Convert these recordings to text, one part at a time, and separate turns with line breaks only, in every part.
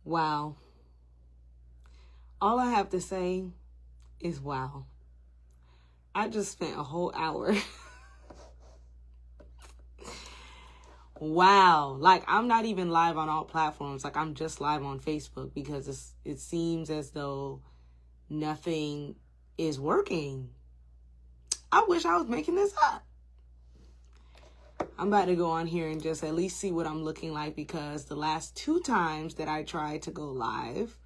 Wow. All I have to say is wow. I just spent a whole hour. Wow. Like, I'm not even live on all platforms. Like, I'm just live on Facebook because it seems as though nothing is working. I wish I was making this up. I'm about to go on here and just at least see what I'm looking like, because the last 2 times that I tried to go live,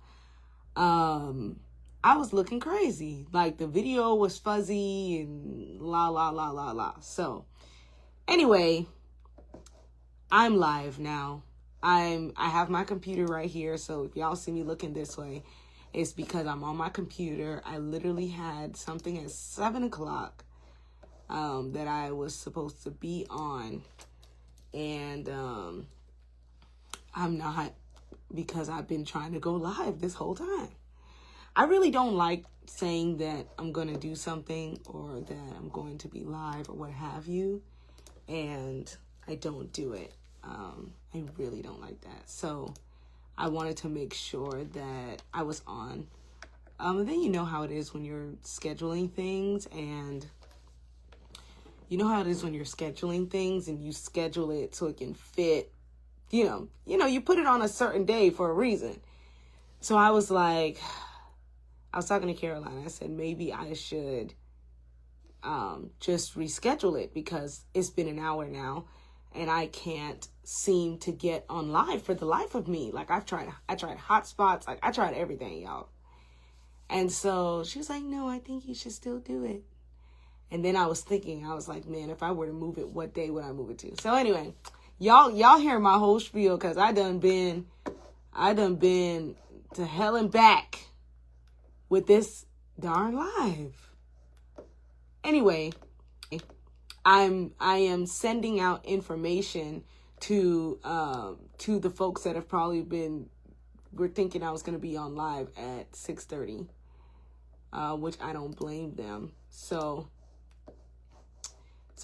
I was looking crazy. Like, the video was fuzzy and la, la, la, la, la. So, anyway, I'm live now. I have my computer right here. So if y'all see me looking this way, it's because I'm on my computer. I literally had something at 7 o'clock that I was supposed to be on. And I'm not, because I've been trying to go live this whole time. I really don't like saying that I'm going to do something or that I'm going to be live or what have you, and I don't do it. I really don't like that. So I wanted to make sure that I was on. And then you know how it is when you're scheduling things, and you schedule it so it can fit, you know, you put it on a certain day for a reason. So I was like, I was talking to Caroline. I said, maybe I should just reschedule it, because it's been an hour now and I can't seem to get on live for the life of me. Like, I tried hotspots. Like, I tried everything, y'all. And so she was like, no, I think you should still do it. And then I was thinking, I was like, man, if I were to move it, what day would I move it to? So anyway, y'all hear my whole spiel, because I done been to hell and back with this darn live. Anyway, I am sending out information to the folks that have probably were thinking I was going to be on live at 6:30, which I don't blame them. So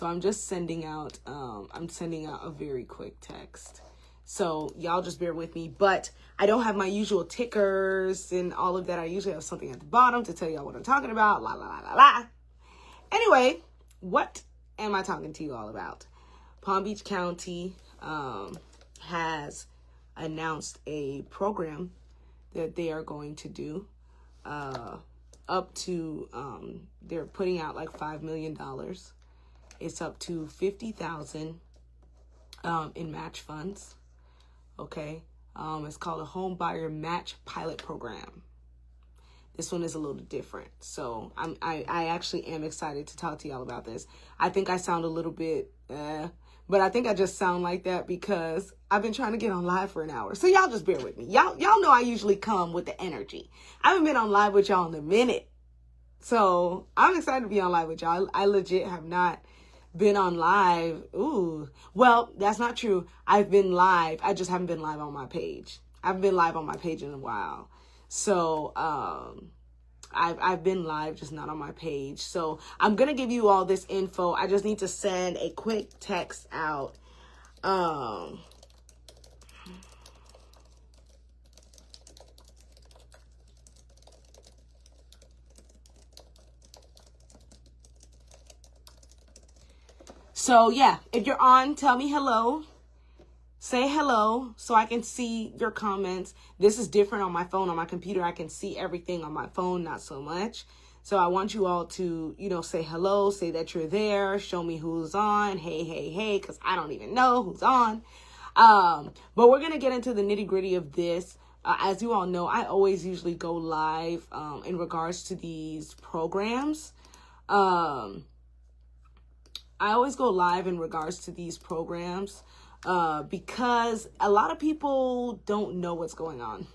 I'm just sending out a very quick text. So y'all just bear with me, but I don't have my usual tickers and all of that. I usually have something at the bottom to tell y'all what I'm talking about. La, la, la, la, la. Anyway, what am I talking to you all about? Palm Beach County has announced a program that they are going to do up to, they're putting out like $5 million. It's up to $50,000 in match funds. Okay. It's called a Homebuyer Match Pilot Program. This one is a little different. So I actually am excited to talk to y'all about this. I think I sound a little bit, but I think I just sound like that because I've been trying to get on live for an hour. So y'all just bear with me. Y'all know I usually come with the energy. I haven't been on live with y'all in a minute. So I'm excited to be on live with y'all. I legit have not been on live. Ooh, well, that's not true. I've been live. I just haven't been live on my page. I haven't been live on my page in a while. So, I've been live, just not on my page. So I'm going to give you all this info. I just need to send a quick text out. So yeah, if you're on, tell me hello. Say hello so I can see your comments. This is different on my phone. On my computer, I can see everything. On my phone, not so much. So I want you all to, say hello, say that you're there, show me who's on. Hey, hey, hey, because I don't even know who's on. But we're going to get into the nitty gritty of this. As you all know, I always usually go live in regards to these programs. I always go live in regards to these programs. Because a lot of people don't know what's going on.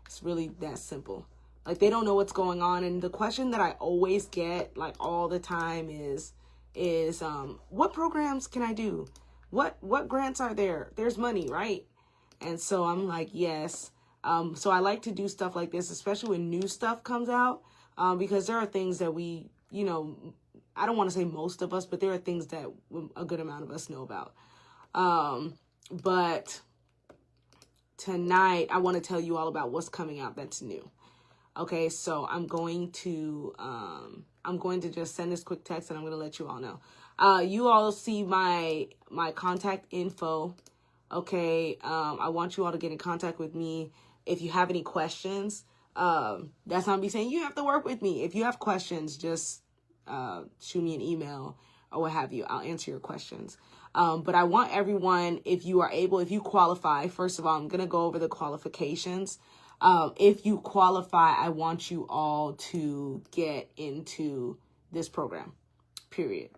It's really that simple. Like, they don't know what's going on. And the question that I always get, like, all the time is what programs can I do? What grants are there? There's money, right? And so I'm like, yes. So I like to do stuff like this, especially when new stuff comes out, because there are things that we, I don't want to say most of us, but there are things that a good amount of us know about. But tonight I want to tell you all about what's coming out that's new. Okay, so I'm going to just send this quick text and I'm going to let you all know. You all see my contact info. Okay, I want you all to get in contact with me if you have any questions. That's not me saying you have to work with me. If you have questions, just shoot me an email or what have you. I'll answer your questions. But I want everyone, if you qualify, first of all, I'm going to go over the qualifications. If you qualify, I want you all to get into this program, period.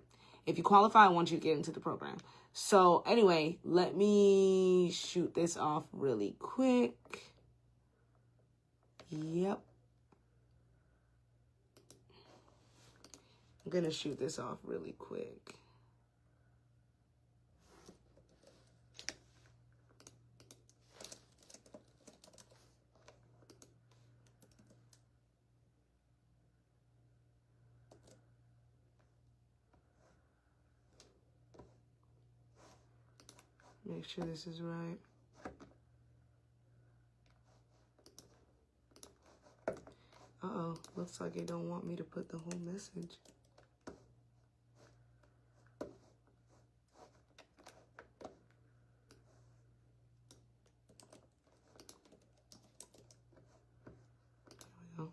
If you qualify, I want you to get into the program. So anyway, let me shoot this off really quick. Yep. I'm going to shoot this off really quick. Make sure this is right. Uh-oh, looks like it don't want me to put the whole message. There we go.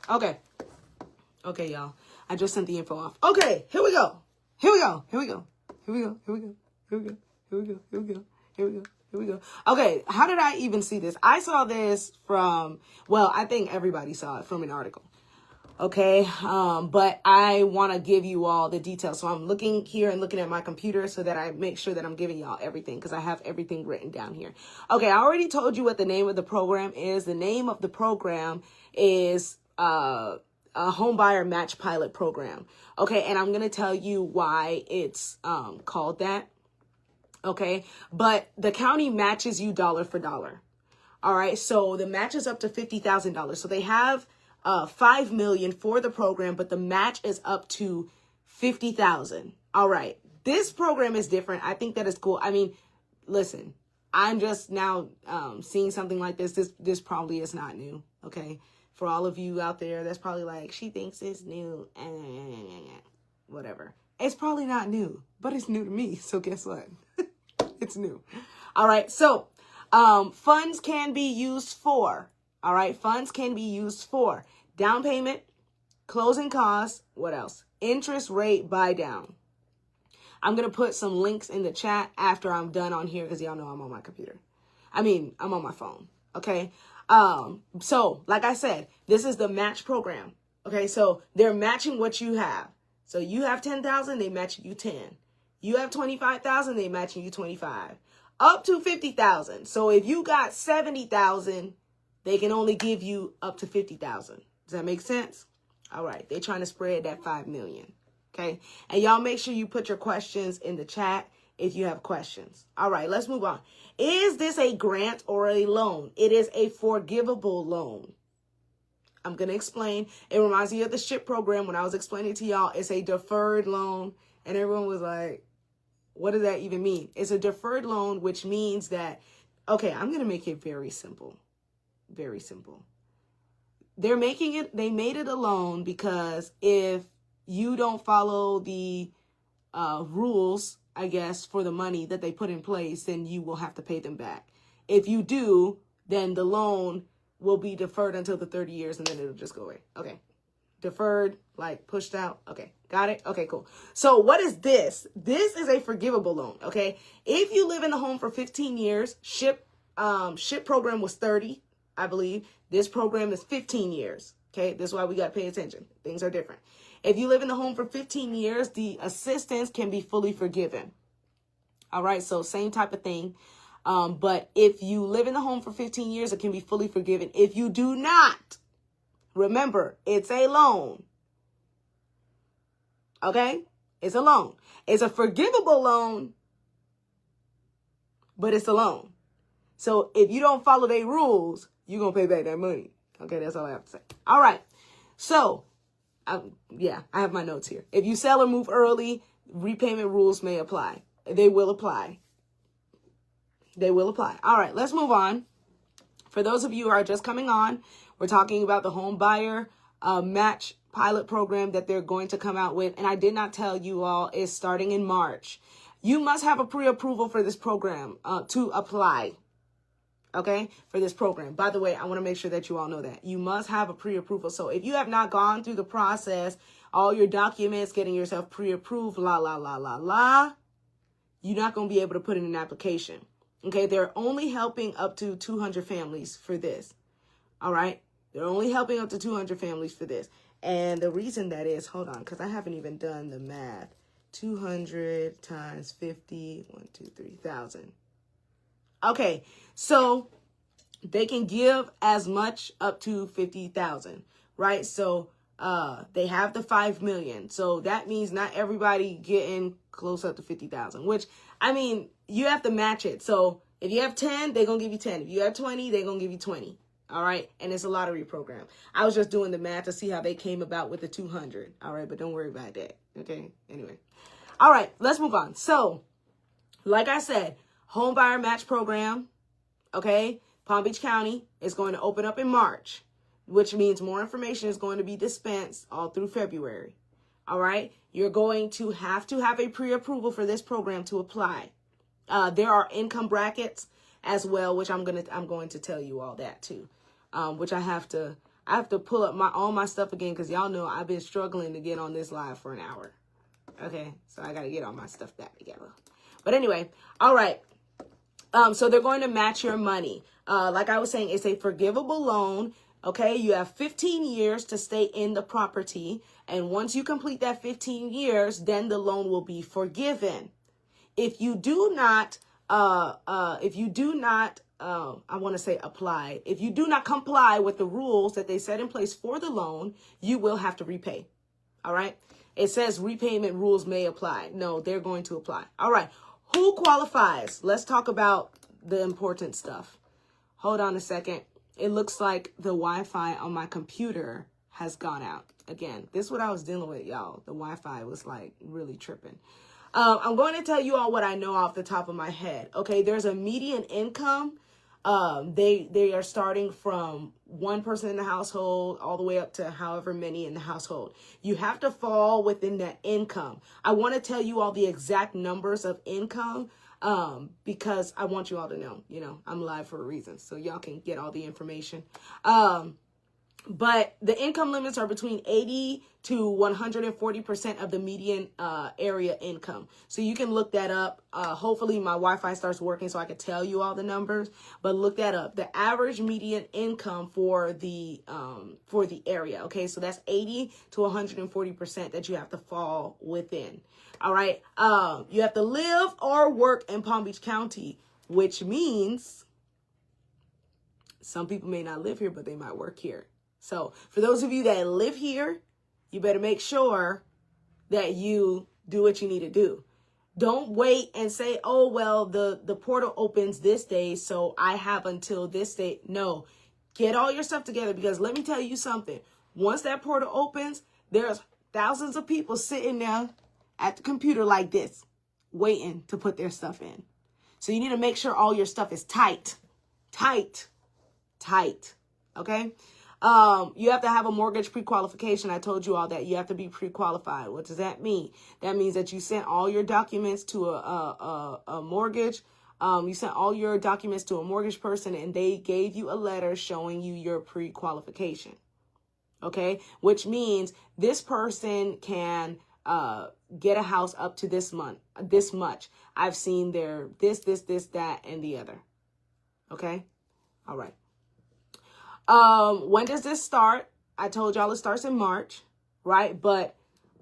Okay. Okay, y'all. I just sent the info off. Okay, here we go. Here we go. Here we go. Here we go. Here we go. Here we go. Here we go. Here we go. Here we go. Here we go. Okay, how did I even see this? I saw this from, well, I think everybody saw it from an article. Okay, but I want to give you all the details. So I'm looking here and looking at my computer so that I make sure that I'm giving y'all everything because I have everything written down here. Okay, I already told you what the name of the program is. The name of the program is a Homebuyer Match Pilot Program. Okay, and I'm going to tell you why it's called that. Okay, but the county matches you dollar for dollar. All right, so the match is up to $50,000. So they have $5 million for the program, but the match is up to $50,000. All right, this program is different. I think that is cool. I mean, listen, I'm just now seeing something like this. This probably is not new. Okay, for all of you out there, that's probably like, she thinks it's new. Whatever. It's probably not new, but it's new to me. So guess what? It's new. All right. So funds can be used for, all right. Funds can be used for down payment, closing costs. What else? Interest rate buy down. I'm going to put some links in the chat after I'm done on here because y'all know I'm on my computer. I'm on my phone. Okay. So like I said, this is the match program. Okay. So they're matching what you have. So you have 10,000, they match you 10. You have 25,000, they matching you 25. Up to 50,000. So if you got 70,000, they can only give you up to 50,000. Does that make sense? All right. They're trying to spread that 5 million. Okay. And y'all make sure you put your questions in the chat if you have questions. All right. Let's move on. Is this a grant or a loan? It is a forgivable loan. I'm going to explain. It reminds me of the SHIP program when I was explaining to y'all. It's a deferred loan. And everyone was like, what does that even mean? It's a deferred loan, which means that, okay, I'm going to make it very simple. Very simple. They made it a loan because if you don't follow the rules, I guess, for the money that they put in place, then you will have to pay them back. If you do, then the loan will be deferred until the 30 years and then it'll just go away. Okay. Deferred, like pushed out. Okay. Got it? Okay, cool. So what is this? This is a forgivable loan. Okay. If you live in the home for 15 years, SHIP program was 30, I believe. This program is 15 years. Okay. This is why we got to pay attention. Things are different. If you live in the home for 15 years, the assistance can be fully forgiven. All right. So same type of thing. But if you live in the home for 15 years, it can be fully forgiven. If you do not, remember, it's a loan. Okay? It's a loan. It's a forgivable loan, but it's a loan. So if you don't follow their rules, you're going to pay back that money. Okay, that's all I have to say. All right. So, I have my notes here. If you sell or move early, repayment rules may apply. They will apply. They will apply. All right, let's move on. For those of you who are just coming on, we're talking about the Homebuyer Match Pilot Program that they're going to come out with. And I did not tell you all, is starting in March. You must have a pre-approval for this program to apply. Okay, for this program. By the way, I want to make sure that you all know that. You must have a pre-approval. So if you have not gone through the process, all your documents, getting yourself pre-approved, la, la, la, la, la, you're not going to be able to put in an application. Okay, they're only helping up to 200 families for this. All right, they're only helping up to 200 families for this. And the reason that is, hold on, because I haven't even done the math. 200 times 50, 3,000. Okay, so they can give as much up to 50,000, right? So they have the 5 million. So that means not everybody getting close up to 50,000, which, I mean, you have to match it. So if you have 10, they're going to give you 10. If you have 20, they're going to give you 20. All right. And it's a lottery program. I was just doing the math to see how they came about with the 200. All right. But don't worry about that. Okay. Anyway. All right. Let's move on. So like I said, Homebuyer Match Program. Okay. Palm Beach County is going to open up in March, which means more information is going to be dispensed all through February. All right. You're going to have a pre-approval for this program to apply. There are income brackets as well, which I'm going to tell you all that too. Which I have to pull up all my stuff again, because y'all know I've been struggling to get on this live for an hour. Okay, so I got to get all my stuff back together. But anyway, all right. So they're going to match your money. Like I was saying, it's a forgivable loan. Okay, you have 15 years to stay in the property. And once you complete that 15 years, then the loan will be forgiven. If you do not, I want to say apply. If you do not comply with the rules that they set in place for the loan, you will have to repay. All right. It says repayment rules may apply. No, they're going to apply. All right. Who qualifies? Let's talk about the important stuff. Hold on a second. It looks like the Wi-Fi on my computer has gone out again. This is what I was dealing with, y'all. The Wi-Fi was like really tripping. I'm going to tell you all what I know off the top of my head. Okay, there's a median income. They are starting from one person in the household all the way up to however many in the household. You have to fall within that income. I want to tell you all the exact numbers of income because I want you all to know, I'm live for a reason, so y'all can get all the information. But the income limits are between 80 to 140% of the median area income. So you can look that up. Hopefully my Wi-Fi starts working so I can tell you all the numbers, but look that up. The average median income for the area. Okay. So that's 80 to 140% that you have to fall within. All right. You have to live or work in Palm Beach County, which means some people may not live here, but they might work here. So for those of you that live here, you better make sure that you do what you need to do. Don't wait and say, oh, well, the portal opens this day, so I have until this day. No, get all your stuff together, because let me tell you something. Once that portal opens, there's thousands of people sitting there at the computer like this, waiting to put their stuff in. So you need to make sure all your stuff is tight. Okay? You have to have a mortgage pre-qualification. I told you all that. You have to be pre-qualified. What does that mean? That means that you sent all your documents to a mortgage. You sent all your documents to a mortgage person, and they gave you a letter showing you your pre-qualification. Okay? Which means this person can get a house up to this much. I've seen their this, that, and the other. Okay? All right. When does this start? I told y'all it starts in March, right? But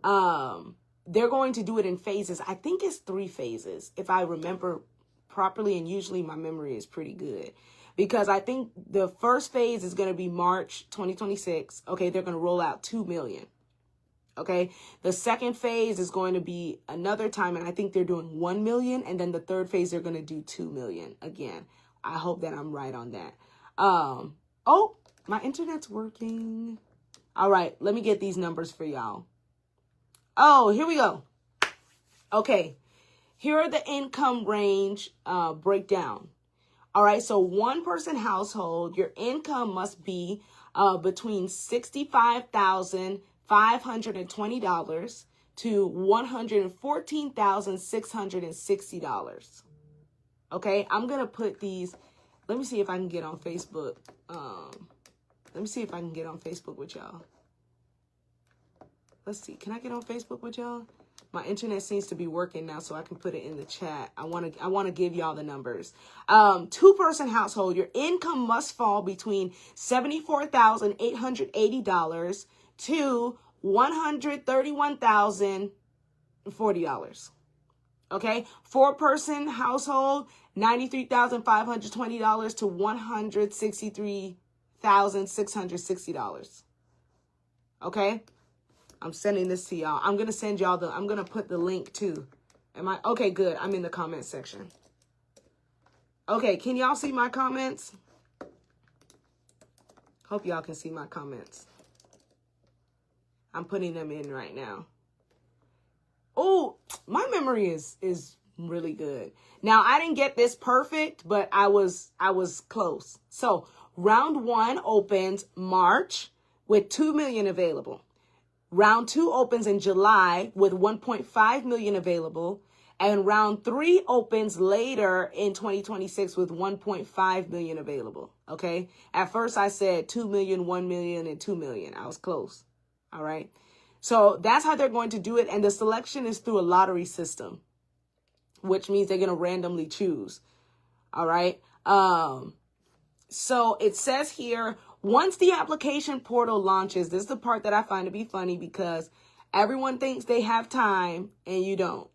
they're going to do it in phases. I think it's 3 phases, if I remember properly, and usually my memory is pretty good, because I think the first phase is going to be March 2026. Okay, they're going to roll out 2 million. Okay, the second phase is going to be another time, and I think they're doing 1 million, and then the third phase they're going to do 2 million again. I hope that I'm right on that. Oh, my internet's working. All right, let me get these numbers for y'all. Oh, here we go. Okay, here are the income range breakdown. All right, so one person household, your income must be between $65,520 to $114,660. Okay, I'm going to put these. Let me see if I can get on Facebook. Let me see if I can get on Facebook with y'all. Let's see. Can I get on Facebook with y'all? My internet seems to be working now, so I can put it in the chat. I want to give y'all the numbers. Two-person household, your income must fall between $74,880 to $131,040. Okay, four-person household, $93,520 to $163,660. Okay, I'm sending this to y'all. I'm gonna send y'all I'm gonna put the link too. Okay? Good. I'm in the comment section. Okay, can y'all see my comments? Hope y'all can see my comments. I'm putting them in right now. Oh, my memory is really good. Now, I didn't get this perfect, but I was close. So, round 1 opens March with 2 million available. Round 2 opens in July with 1.5 million available. And round 3 opens later in 2026 with 1.5 million available. Okay. At first I said 2 million, 1 million, and 2 million. I was close. All right. So that's how they're going to do it. And the selection is through a lottery system, which means they're going to randomly choose. All right. So it says here, once the application portal launches, this is the part that I find to be funny because everyone thinks they have time and you don't.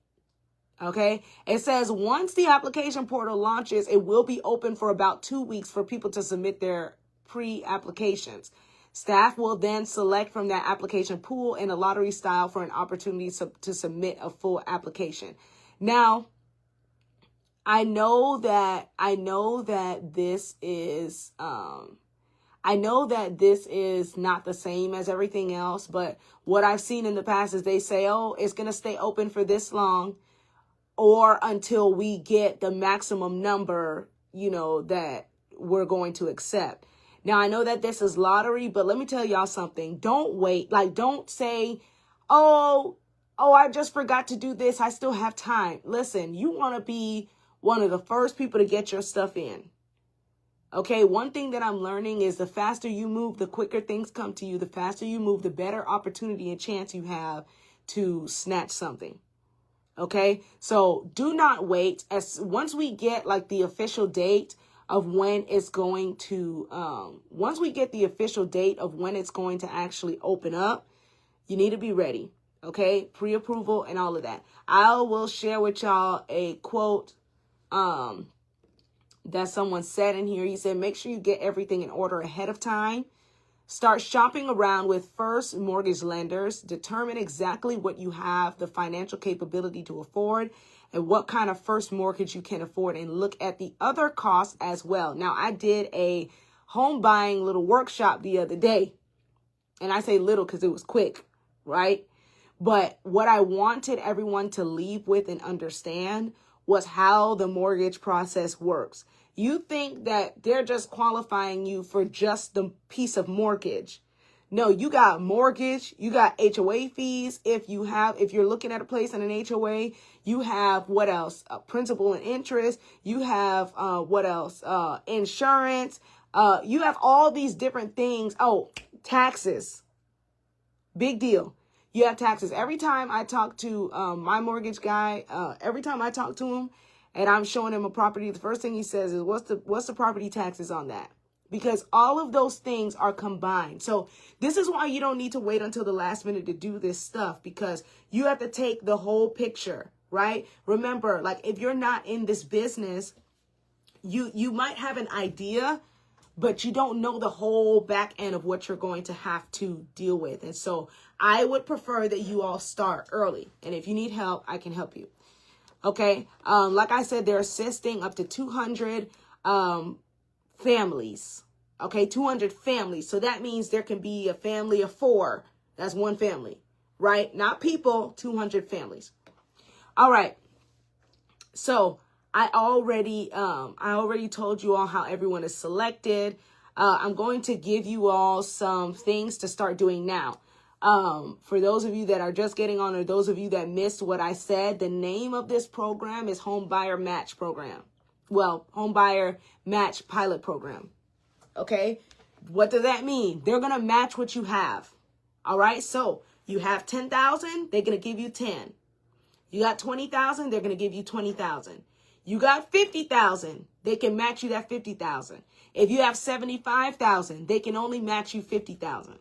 Okay. It says once the application portal launches, it will be open for about 2 weeks for people to submit their pre-applications. Staff will then select from that application pool in a lottery style for an opportunity to submit a full application. Now, I know that this is not the same as everything else, but what I've seen in the past is they say, oh, it's going to stay open for this long or until we get the maximum number, that we're going to accept. Now, I know that this is lottery, but let me tell y'all something. Don't wait. Don't say, oh, I just forgot to do this. I still have time. Listen, you want to be one of the first people to get your stuff in. Okay, one thing that I'm learning is the faster you move, the quicker things come to you. The faster you move, the better opportunity and chance you have to snatch something. Okay, so do not wait. Once we get the official date of when it's going to, actually open up, you need to be ready. Okay, pre-approval and all of that. I will share with y'all a quote that someone said in here. He said, make sure you get everything in order ahead of time. Start shopping around with first mortgage lenders. Determine exactly what you have the financial capability to afford and what kind of first mortgage you can afford, and look at the other costs as well. Now, I did a home buying little workshop the other day, and I say little because it was quick, right? But what I wanted everyone to leave with and understand was how the mortgage process works. You think that they're just qualifying you for just the piece of mortgage. No, you got mortgage, you got HOA fees. If you're looking at a place in an HOA, you have what else? Principal and interest. You have what else? Insurance. You have all these different things. Oh, taxes. Big deal. You have taxes. Every time I talk to my mortgage guy, every time I talk to him and I'm showing him a property, the first thing he says is, what's the property taxes on that? Because all of those things are combined. So this is why you don't need to wait until the last minute to do this stuff, because you have to take the whole picture, right? Remember, if you're not in this business, you might have an idea, but you don't know the whole back end of what you're going to have to deal with. And so I would prefer that you all start early. And if you need help, I can help you. Okay. Like I said, they're assisting up to 200 families. Okay. 200 families. So that means there can be a family of 4. That's one family, right? Not people, 200 families. All right. So I already told you all how everyone is selected. I'm going to give you all some things to start doing now. For those of you that are just getting on, or those of you that missed what I said, the name of this program is Homebuyer Match Program. Well, Homebuyer Match Pilot Program. Okay. What does that mean? They're going to match what you have. All right. So you have 10,000. They're going to give you 10. You got 20,000. They're going to give you 20,000. You got 50,000. They can match you that 50,000. If you have 75,000, they can only match you 50,000.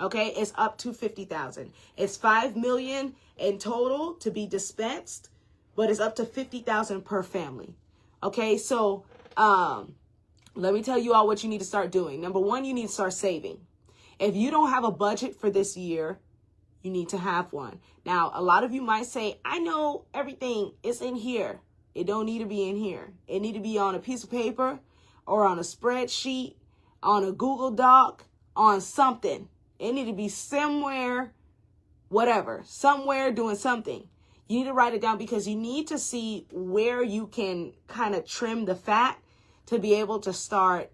Okay, it's up to 50,000. It's 5 million in total to be dispensed, but it's up to 50,000 per family. Okay, so let me tell you all what you need to start doing. Number one, you need to start saving. If you don't have a budget for this year, you need to have one. Now, a lot of you might say, I know everything is in here. It don't need to be in here. It need to be on a piece of paper or on a spreadsheet, on a Google Doc, on something. It need to be somewhere, whatever, somewhere doing something. You need to write it down because you need to see where you can kind of trim the fat to be able to start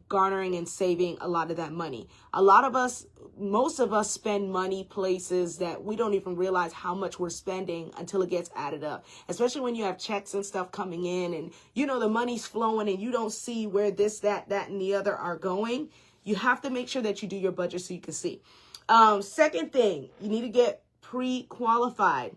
garnering and saving a lot of that money. A lot of us, most of us spend money places that we don't even realize how much we're spending until it gets added up, especially when you have checks and stuff coming in and, you know, the money's flowing and you don't see where this, that, and the other are going. You have to make sure that you do your budget so you can see. Second thing, you need to get pre-qualified,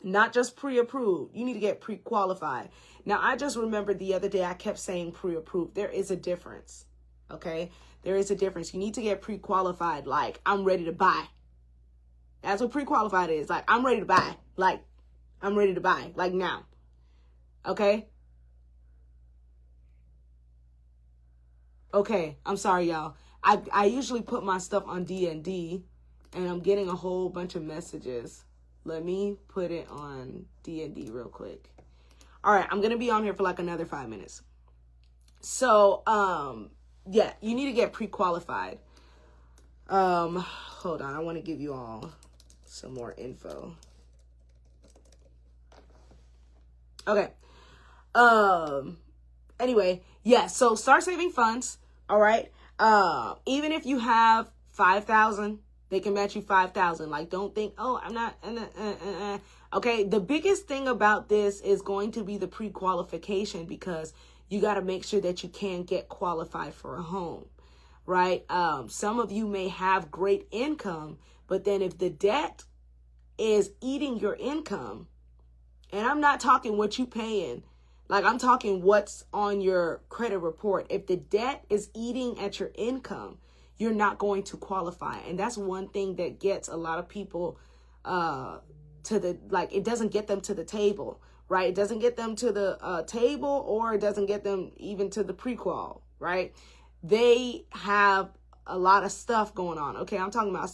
not just pre-approved. You need to get pre-qualified. Now, I just remembered the other day I kept saying pre-approved. There is a difference, okay? There is a difference. You need to get pre-qualified like I'm ready to buy. That's what pre-qualified is. Like I'm ready to buy. Like I'm ready to buy. Like now, okay? Okay, I'm sorry, y'all. I usually put my stuff on D&D, and I'm getting a whole bunch of messages. Let me put it on D&D real quick. All right, I'm going to be on here for like another 5 minutes. So, yeah, you need to get pre-qualified. Hold on, I want to give you all some more info. Okay. Anyway, yeah, so start saving funds. All right. Even if you have 5,000, they can match you 5,000. Like, don't think, oh, I'm not. Okay. The biggest thing about this is going to be the pre-qualification, because you got to make sure that you can get qualified for a home, right? Some of you may have great income, but then if the debt is eating your income, and I'm not talking what you paying, like I'm talking what's on your credit report. If the debt is eating at your income, you're not going to qualify. And that's one thing that gets a lot of people to the, like, it doesn't get them to the table, right? It doesn't get them to the table, or it doesn't get them even to the pre-qual, right? They have a lot of stuff going on. Okay, I'm talking about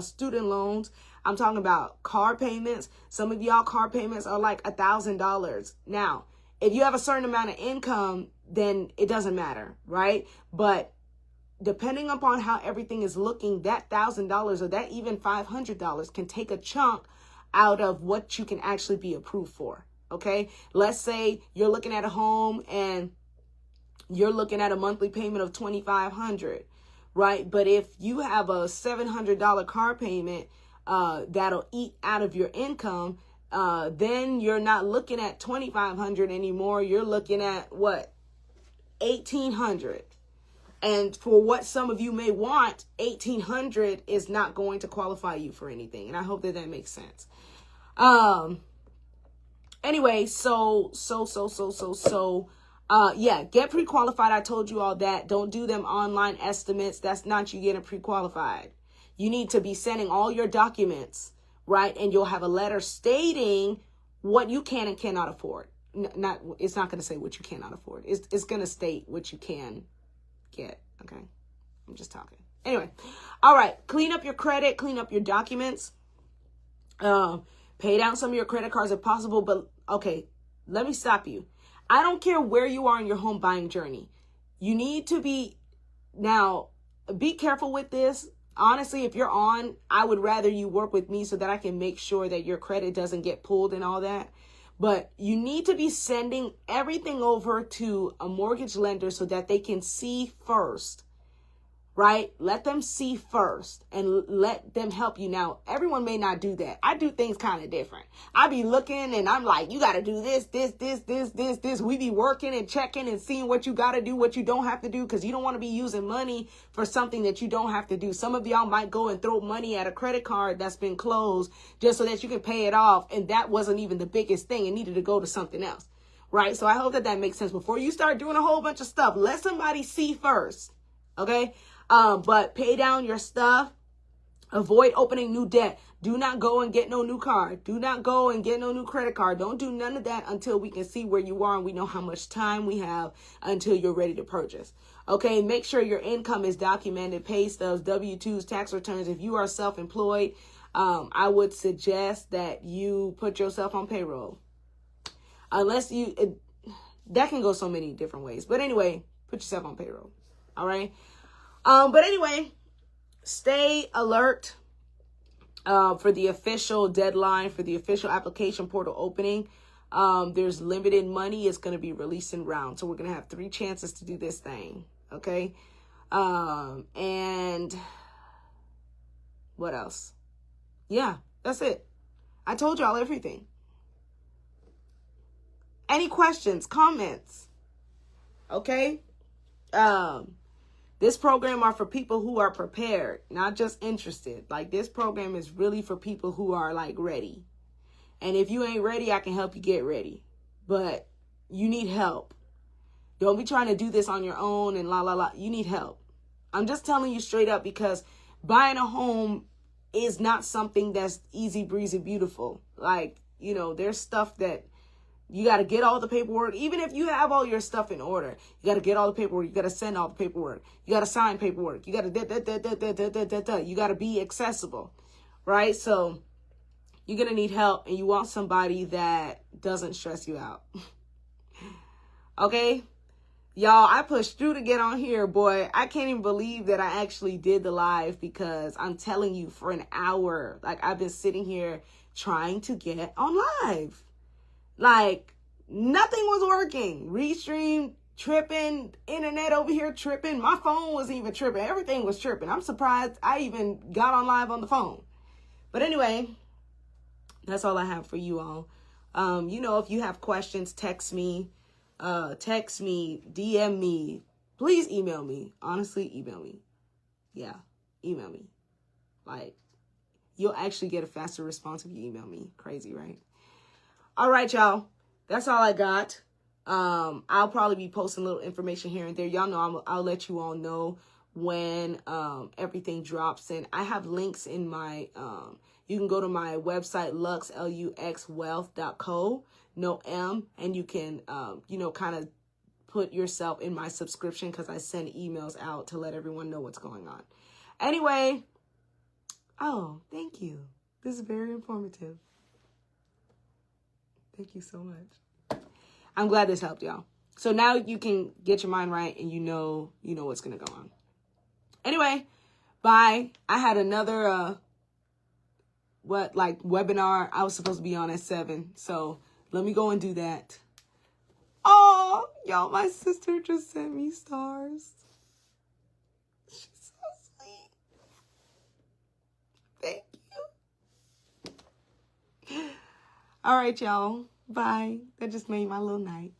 student loans. I'm talking about car payments. Some of y'all car payments are like $1,000. Now, if you have a certain amount of income, then it doesn't matter, right? But depending upon how everything is looking, that $1,000 or that even $500 can take a chunk out of what you can actually be approved for, okay? Let's say you're looking at a home and you're looking at a monthly payment of $2,500, right? But if you have a $700 car payment that'll eat out of your income, then you're not looking at $2,500 anymore. You're looking at what? $1,800. And for what some of you may want, $1,800 is not going to qualify you for anything. And I hope that makes sense. Anyway, yeah, get pre-qualified. I told you all that. Don't do them online estimates. That's not you getting pre-qualified. You need to be sending all your documents, right? And you'll have a letter stating what you can and cannot afford. It's not going to say what you cannot afford. It's going to state what you can get. Okay. I'm just talking. Anyway. All right. Clean up your credit, clean up your documents, pay down some of your credit cards if possible. But okay, let me stop you. I don't care where you are in your home buying journey. You need to be, now be careful with this. Honestly, if you're on, I would rather you work with me so that I can make sure that your credit doesn't get pulled and all that. But you need to be sending everything over to a mortgage lender so that they can see first, right? Let them see first and let them help you. Now, everyone may not do that. I do things kind of different. I be looking and I'm like, you got to do this. We be working and checking and seeing what you got to do, what you don't have to do, because you don't want to be using money for something that you don't have to do. Some of y'all might go and throw money at a credit card that's been closed just so that you can pay it off. And that wasn't even the biggest thing. It needed to go to something else, right? So I hope that makes sense. Before you start doing a whole bunch of stuff, let somebody see first, okay? But pay down your stuff. Avoid opening new debt. Do not go and get no new car. Do not go and get no new credit card. Don't do none of that until we can see where you are and we know how much time we have until you're ready to purchase. Okay, make sure your income is documented, pay stubs, W-2s, tax returns. If you are self-employed, I would suggest that you put yourself on payroll. Unless that can go so many different ways. But anyway, put yourself on payroll. All right. But anyway, stay alert for the official deadline, for the official application portal opening. There's limited money. It's going to be released in rounds. So we're going to have 3 chances to do this thing. Okay. And what else? Yeah, that's it. I told y'all everything. Any questions, comments? Okay. This program are for people who are prepared, not just interested. Like, this program is really for people who are like ready. And if you ain't ready, I can help you get ready. But you need help. Don't be trying to do this on your own and la, la, la. You need help. I'm just telling you straight up, because buying a home is not something that's easy breezy beautiful. Like, you know, there's stuff that you got to get all the paperwork. Even if you have all your stuff in order, you got to get all the paperwork. You got to send all the paperwork. You got to sign paperwork. You got to you got to be accessible, right? So you're going to need help, and you want somebody that doesn't stress you out. Okay? Y'all, I pushed through to get on here, boy. I can't even believe that I actually did the live, because I'm telling you, for an hour, like, I've been sitting here trying to get on live. Like, nothing was working. Restream tripping, internet over here tripping. My phone wasn't even tripping. Everything was tripping. I'm surprised I even got on live on the phone. But anyway, that's all I have for you all. You know, if you have questions, text me, DM me. Please email me. Honestly, email me. Yeah, email me. Like, you'll actually get a faster response if you email me. Crazy, right? All right, y'all. That's all I got. I'll probably be posting a little information here and there. Y'all know I'll let you all know when everything drops. And I have links in my, you can go to my website, luxwealth.co, no M, and you can, you know, kind of put yourself in my subscription, because I send emails out to let everyone know what's going on. Anyway, oh, thank you. This is very informative. Thank you so much. I'm glad this helped y'all. So now you can get your mind right, and you know what's going to go on. Anyway, bye. I had another, webinar I was supposed to be on at 7. So let me go and do that. Oh, y'all, my sister just sent me stars. She's so sweet. Thank you. All right, y'all. Bye. That just made my little night.